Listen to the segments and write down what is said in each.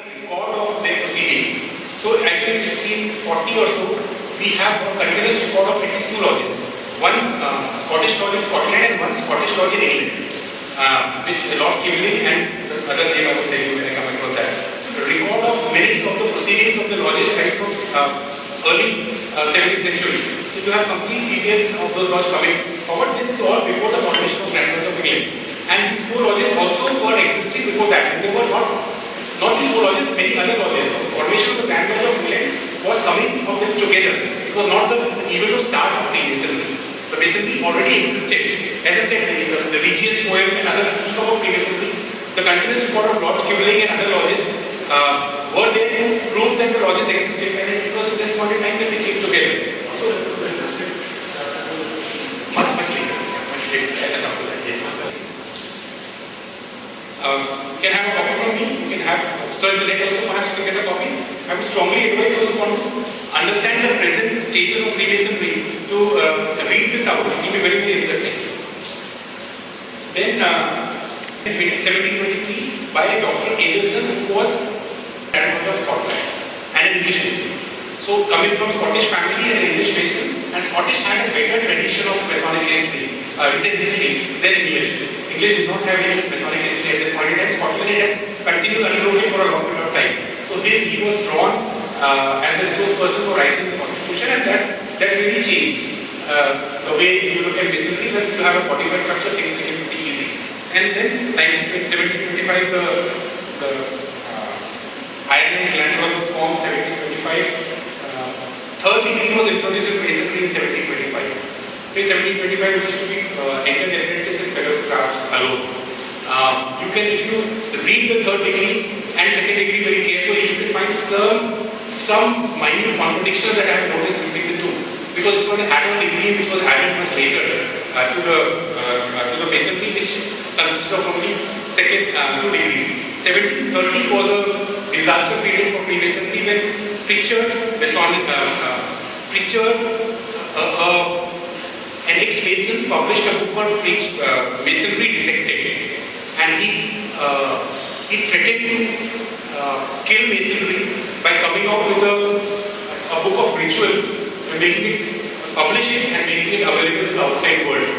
a record of their proceedings. So I think 1640 or so, we have a continuous record of at least two lodges. One Scottish lodge in Scotland and one Scottish lodge in England, which Lord Kivling and the other name I will tell you when I come across that. So the record of minutes of the proceedings of the lodges right from early 17th century. So you have complete details of those lodges coming forward. This is all before the formation of Grand Lodge of England. And these four lodges also were existing before that. And they were not these four lodges, many other lodges. So the formation of the Grand Lodge of England was coming of them together. It was not the event of start of Freemasonry. The Masonry already existed. As I said, the Regius poem and other from Freemasonry, the continuous record of Lord Kivling and other lodges were there to prove that the lodges existed, and it was at this point in time that they came together. So, much later. I'll come to that. Yes. You can have a copy from me. You can have, so in the net also perhaps you can get a copy. I would strongly advise those who want to understand the present stages of Freemasonry to read this out. It will be very, very interesting. Then, in 1723, by Dr. Adelson, who was Grand Lodge of Scotland and an English Mason. So, coming from Scottish family and an English Mason, and Scottish had a better tradition of Masonic history, written history than English. English did not have any Masonic history at that point in time. Scotland had continued unbroken for a long period of time. So, he was drawn as a resource person for writing the Constitution, and that really changed the way you look at Masonry. Once you have a codified structure, things became pretty easy. And then, in 1725, the Ireland Land Lodge was formed. 1725. Third degree was introduced in Masonry in 1725. In 1725, which is to be entered apprentice in fellow crafts alone. You can, if you read the third degree and second degree very carefully, you will find some minor contradictions that I have noticed between the two. Because it was an add-on degree which was added much later to the Masonry, which consisted of only second 2 degrees. 1730 was a disaster period for Freemasonry when Pritchard, an ex-Mason, published a book called Masonry Dissected, and he threatened to kill Masonry by coming out with a book of ritual, making it, publish it and making it available to the outside world.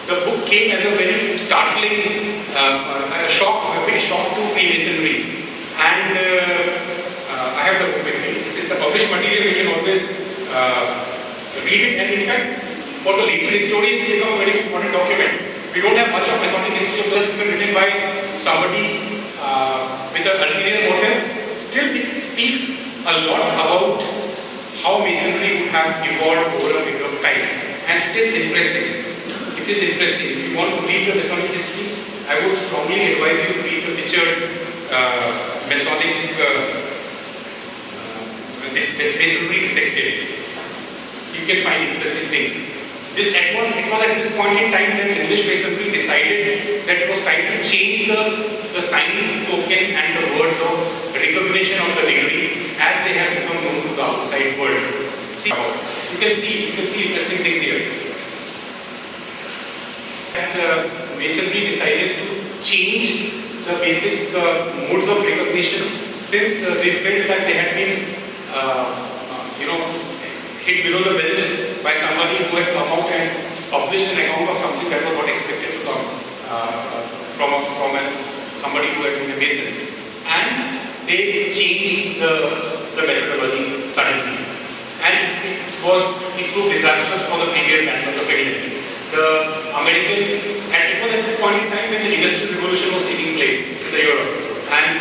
The book came as a very startling a big shock to Freemasonry, and I have the book with me. It's a published material, you can always read it, and in fact, for the later historians, it becomes a very important document. We don't have much of Masonic history of this written by somebody with an ulterior motive. Still, it speaks a lot about how Masonry would have evolved over a period of time, and it is interesting. It is interesting. If you want to read the Masonic history, I would strongly advise you to read the Pritchard's Masonic Masonry Dissected. You can find interesting things. It was at this point in time that English Masonry decided that it was time to change the sign, token and the words of recognition of the degree as they have become known to the outside world. You can see interesting things here. That Masonry decided to change the basic modes of recognition since they felt that they had been hit below the belt by somebody who had come out and published an account of something that was not expected to come from somebody who had been a Mason. And they changed the methodology suddenly. And it proved disastrous for the period and for the period. The American, and it was at this point in time when the Industrial Revolution was taking place in the Europe. And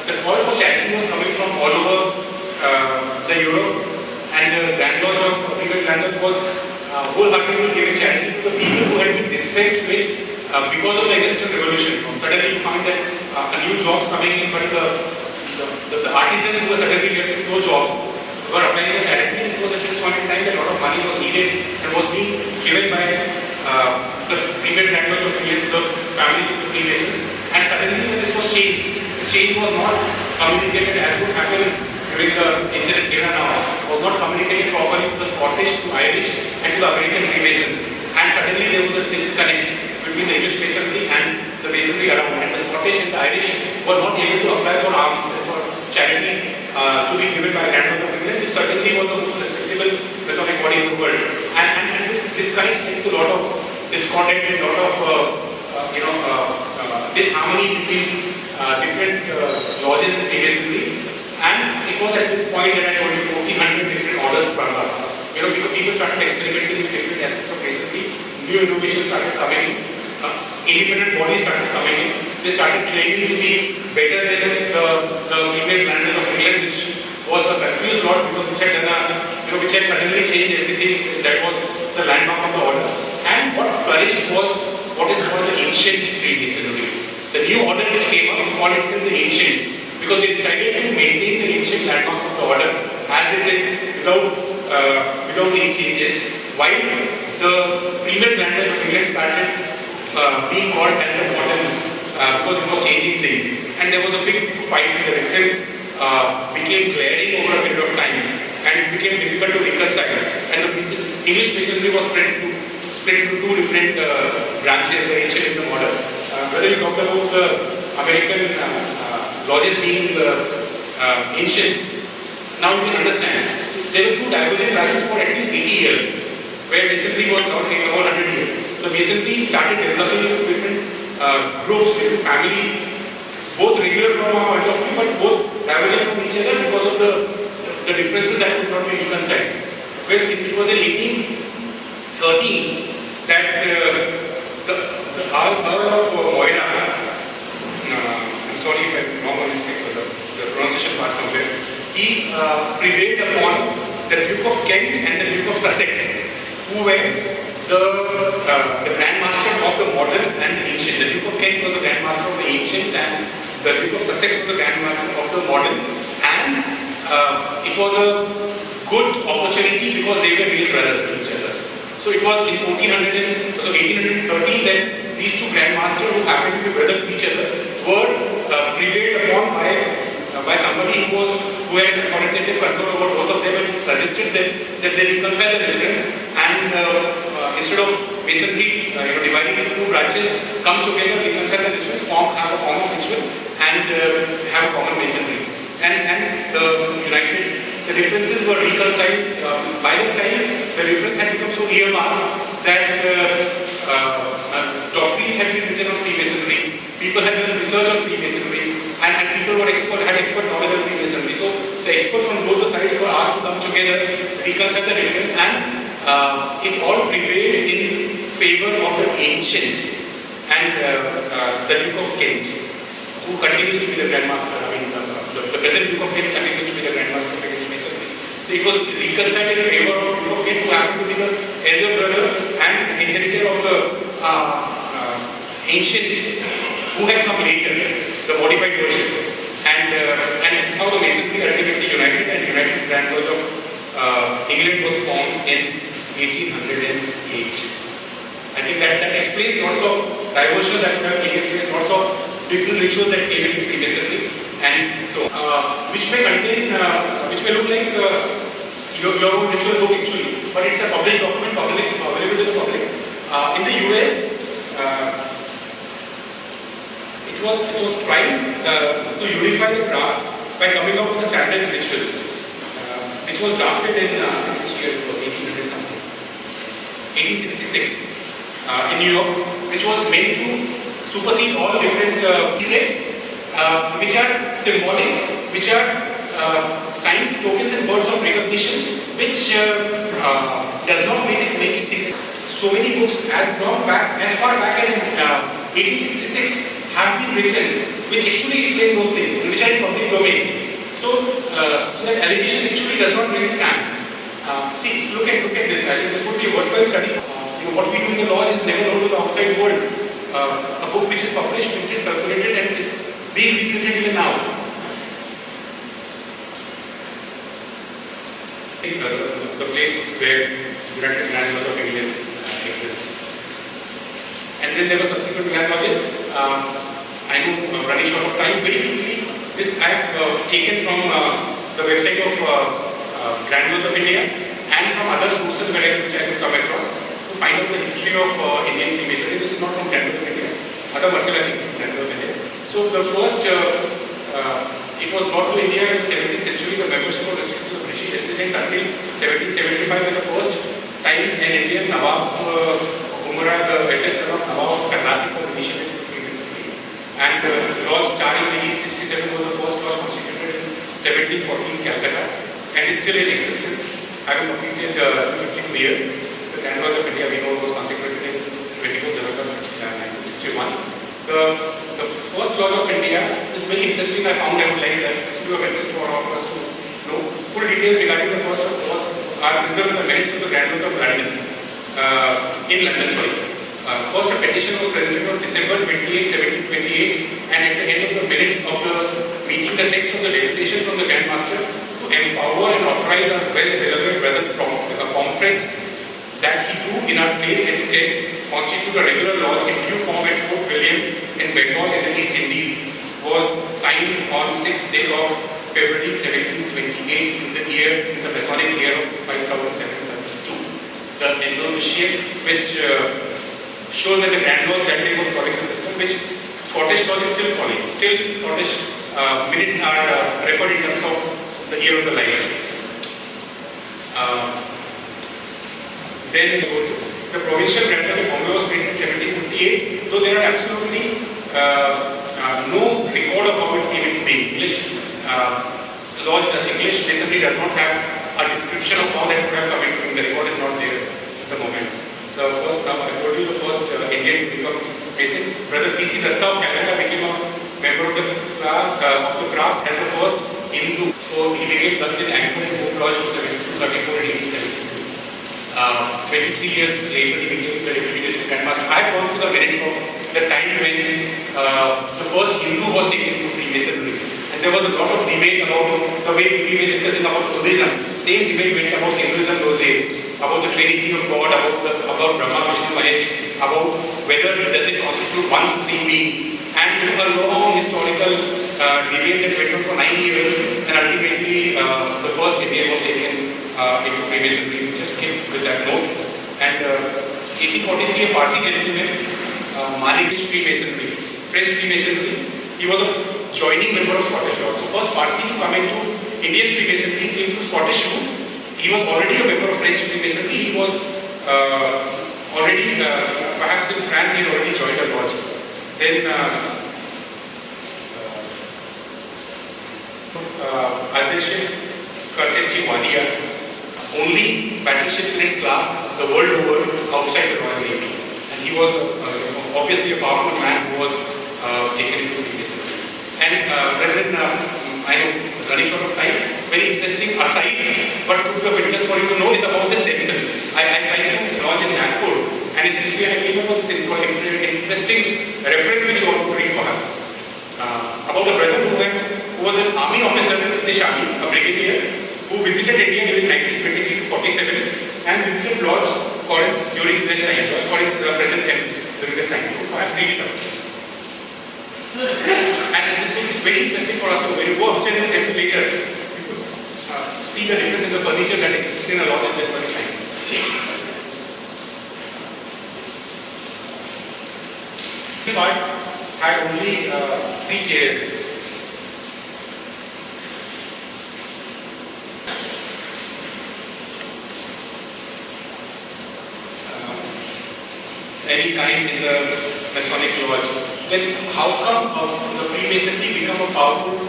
the call for charity was coming from all over the Europe. And the Grand Lodge of England was wholeheartedly giving charity to the people who had been displaced with because of the Industrial Revolution. Suddenly you find that new jobs coming in, but the artisans who were suddenly left with no jobs were applying the charity, and it was at this point in time that a lot of money was needed and was being given by the premier Grand Lodge of England to the families of the Freemasons. And suddenly when this was changed, the change was not communicated as would happen during the ancient era now, was not communicated properly to the Scottish, to Irish and to the American Freemasons. And suddenly there was a disconnect between the English Masonry and the Masonry around, and the Scottish and the Irish were not able to apply for arms charity to be given by Grandmother of England. It certainly was the most respectable Masonic body in the world. And this kind led to a lot of discontent and a lot of disharmony between different lodges in Freemasonry. And it was at this point that I told you 1400 different orders sprung up. Because people started experimenting with different aspects of Masonry, new innovations started coming in, independent bodies started coming in. They started claiming to be better than the female landlord of England, which was a confused lot because which had suddenly changed everything that was the landmark of the order. And what flourished was what is called the ancient Freemasonry. The new order which came up called itself the ancients, because they decided to maintain the ancient landmarks of the order as it is without any changes, while the female landlords of England started being called as the moderns because it was changing things. And there was a big fight. The difference became glaring over a period of time, and it became difficult to reconcile. And the English Masonry was split into two different branches, the ancient and the modern. Whether you talk about the American lodges being ancient, now you can understand there were two divergent branches for at least 80 years, where Masonry was not taking about 100 years. So Masonry started developing into different groups, different families, both regular from our point of view, but both divergent from each other because of the differences that could not be reconciled. Well, it was in 1813 that the Earl of Moira, I'm sorry if I'm wrong on the pronunciation part somewhere, he prevailed upon the Duke of Kent and the Duke of Sussex, who were the Grand Master of the modern and the ancient. The Duke of Kent was the Grand Master of the ancients, and the Duke of Sussex was the Grand Master of the modern. And it was a good opportunity because they were real brothers to each other. So it was in 1813 that these two Grand Masters, who happened to be brothers to each other, were prevailed upon by somebody who had authoritative control over both of them, and suggested them that they reconcile the difference, and instead of Masonry dividing into two branches, come together, reconcile the difference, have a common ritual, and have a common Masonry. And the differences were reconciled. By the time the difference had become so earmarked that doctrines had been written on Freemasonry, people had done research on Freemasonry, and people had expert knowledge of Freemasonry. So the experts from both the sides were asked to come together, reconcile the difference, and it all prevailed in favor of the ancients and the Duke of Kent, who continues to be the Grand Master. The present Duke of Kent continues to be the Grand Master of English Masonry. So it was reconciled in favor of Duke of Kent, who happened to be the elder brother and inheritor of the ancients who had come later, the modified version. And this is how the Masonry ultimately united, and United Grand Lodge of England was formed in 1808. I think that explains lots of diversions that would have taken place, lots of different rituals that came into Freemasonry, and so which may look like your own ritual book actually, but it's a public document, available to the public. In the US, it was tried to unify the draft by coming up with a standard ritual, which was drafted in which year? It was 1800 something, 1866. In New York, which was meant to supersede all different periods, which are symbolic, which are signs, tokens, and words of recognition, which does not make it significant. So many books as far back as 1866 have been written, which actually explain those things, which are in public domain. So that allegation actually does not really stand. See, look at this. I think this would be a worthwhile study. What we do in the lodge is never known to the outside world. A book which is published, printed, circulated, and is being reprinted even now. The place where United Grand Lodge of England exists. And then there were subsequent Grand Lodges. I know running short of time, very quickly. This I have taken from the website of Grand Lodge of India and from other sources which I could come across. Find out the history of Indian Freemasonry. This is not from Grand Lodge of India, other Merkel, I think, Grand Lodge of India. So the first It was brought to India in the 17th century. The membership was restricted to British residents until 1775, when the first time an Indian Nawab Umara, the eldest son of Nawab of Karnataka, was initiated to Freemasonry. And the lodge starting in East 67 was the first lodge constituted in 1714 Calcutta, and is still in existence, having completed 52 years. The Grand Lodge of India, we know, was consecrated in 24th November 1961. The first Lodge of India is very interesting. I found, I would like that to have interest for all of us to know. Full details regarding the first Lodge are preserved in the minutes of the Grand Lodge of London, in London, sorry. First, a petition was presented on December 28, 1728, and at the end of the minutes of the meeting, the text of the legislation from the Grand Master to empower and authorize our well-beloved brother conference that he do in our place and stead constitute a regular lodge in due form at Fort William in Bengal in the East Indies, was signed on 6th day of February 1728 in the Masonic year of 5732. The Endonuncius, which shows that the Grand Lodge that day was following the system which Scottish Lodge is still following. Still, Scottish minutes are referred in terms of the year of the light. Then the provincial Grand Lodge of Bombay was made in 1758, though there are absolutely no record of how it came into being. English Masonry does not have a description of how that would have come into being. The record is not there at the moment. The first, I told you, the first Indian to become Mason, Brother P.C. Datta of Calcutta became a member of the craft and the first Hindu. So he became Dutch in Angkor in Home Lodge in 1734 and 1872. 23 years later, he became the Deputy District Grandmaster. I have gone to the minutes of the time when the first Hindu was taken into Freemasonry. And there was a lot of debate about the way we were discussing about Buddhism. Same debate went about Hinduism those days, about the Trinity of God, about Brahma, Vishnu, Mahesh, about whether does it constitute one supreme being. And a long historical debate that went on for 9 years, and ultimately the first Indian was taken into Freemasonry. Just skip with that note. And 1843, a Parsi gentleman, managed Freemasonry, French Freemasonry. He was a joining member of Scottish Lodge. So first Parsi to come into Indian Freemasonry came through Scottish route. He was already a member of French Freemasonry. He was already, perhaps in France, he had already joined a lodge. Then Ardeshir Karsetji Wadia, only battleships in his class the world over outside the Royal Navy. And he was obviously a powerful man who was taken into Freemasonry. And Brethren, I know running short of time, very interesting aside, but to the witness for you to know is about the temple. I do lodge in Nagpur, and essentially I came up with this interesting reference which you want to read perhaps. About a brother who was an army officer in the British Army, a brigadier, who visited India during 1923 to 47 and visited lodge called during that time, lodge called the present time during that time. So perhaps read it out. And this makes it very interesting for us to, when you go upstairs in the temple later, you could see the difference in the furniture that existed in a lodge at that point in time. The part had only 3 chairs. Any time in the Masonic lodge. Then how come the Freemasonry become a powerful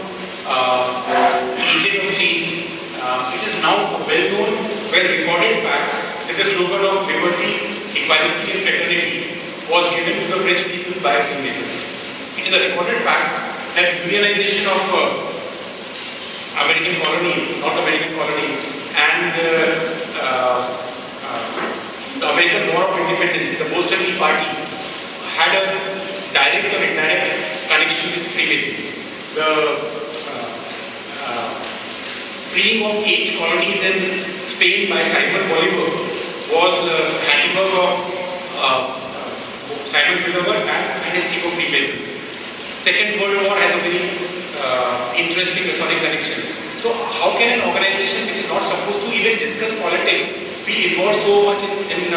agent of change? It is now a well-known, well-recorded fact that the slogan of liberty, equality and fraternity was given to the French people by Freemasonry. It is a recorded fact that unionization of American colonies, North American colonies, and the American War of Independence, the Boston Tea Party, had a direct or indirect connection with Freemasons. The freeing of 8 colonies in Spain by Simon Bolivar was the handiwork of Simon Bolivar and his team of Freemasons. Second World War has a very interesting Masonic connection. So how can an organization which is not supposed to even discuss politics be involved so much in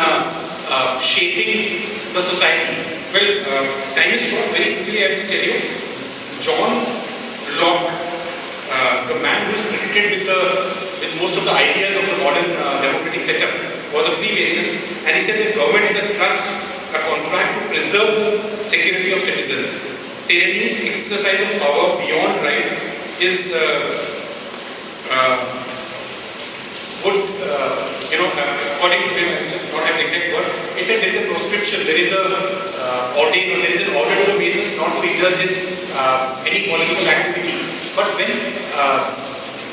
shaping the society? Well, time is short. Very quickly I will tell you. John Locke the man who is credited with most of the ideas of the modern democratic setup was a Freemason, and he said that government is a trust, a contract to preserve the security of citizens. Tyranny, exercise of power beyond right, is according to him, I just not have exact word, he said there is a proscription, there is a ordain, or there is an order to the Masons not to indulge in any political activity. But when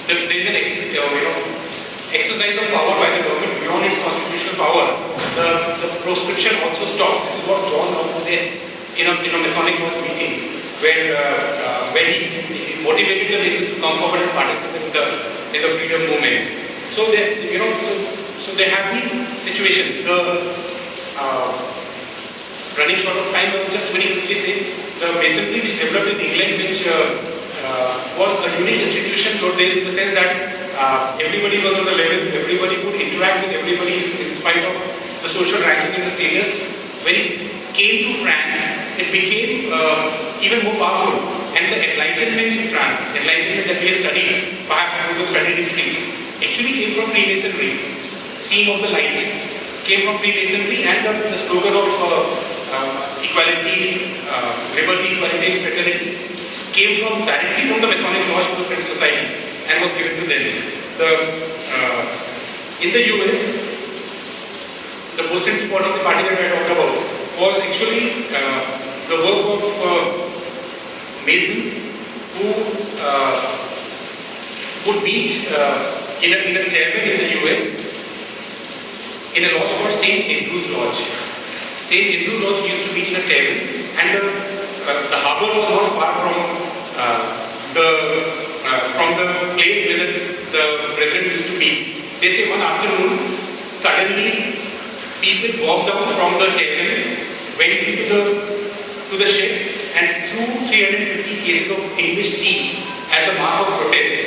there is an exercise of power by the government beyond its constitutional power, the proscription also stops. This is what John Locke said in a Masonic Lodge meeting, where he motivated the Masons to come forward and participate in the freedom movement. So there have been situations. Running short of time, I will just very quickly say the Masonry which developed in England, which was a unique institution in the sense that everybody was on the level, everybody could interact with everybody in spite of the social ranking and the status. When it came to France, it became even more powerful. And the Enlightenment in France, Enlightenment that we have studied, perhaps those who studied history, actually came from Freemasonry. Seeing of the light came from Freemasonry, and the slogan of equality, liberty, equality, and fraternity came directly from the Masonic Lodge to the French Society and was given to them. In the US, the Boston Tea Party, the party that I talked about, was actually the work of Masons who would meet in a tavern in the US in a lodge called St. Andrew's Lodge. St. Andrew's Lodge used to meet in a tavern, and the harbour was not far from the place where the brethren used to meet. They say one afternoon, suddenly people walked down from the tavern, went to the ship, and threw 350 cases of English tea as a mark of protest.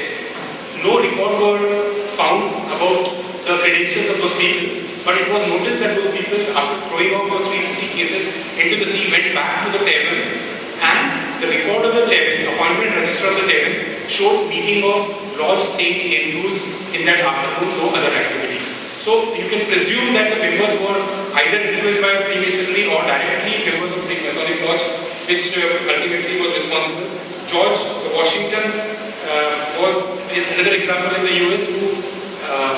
No record were found about the credentials of those people, but it was noticed that those people, after throwing off those 350 cases into the sea, went back to the tavern, and the record of the tavern, appointment register of the tavern, showed meeting of Lodge St. Andrews in that afternoon, no other activity. So you can presume that the members were either influenced by Freemasonry or directly members of the Masonic Lodge, which ultimately was responsible. George Washington is another example in the US who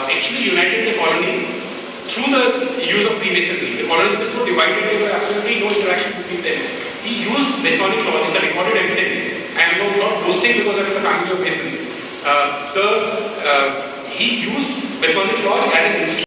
actually united the colonies through the use of Freemasonry. The colonies were so divided, there was absolutely no interaction between them. He used Masonic Lodge, the recorded evidence. I am not boasting because I am the family of Masons. He used Masonic Lodge as an instrument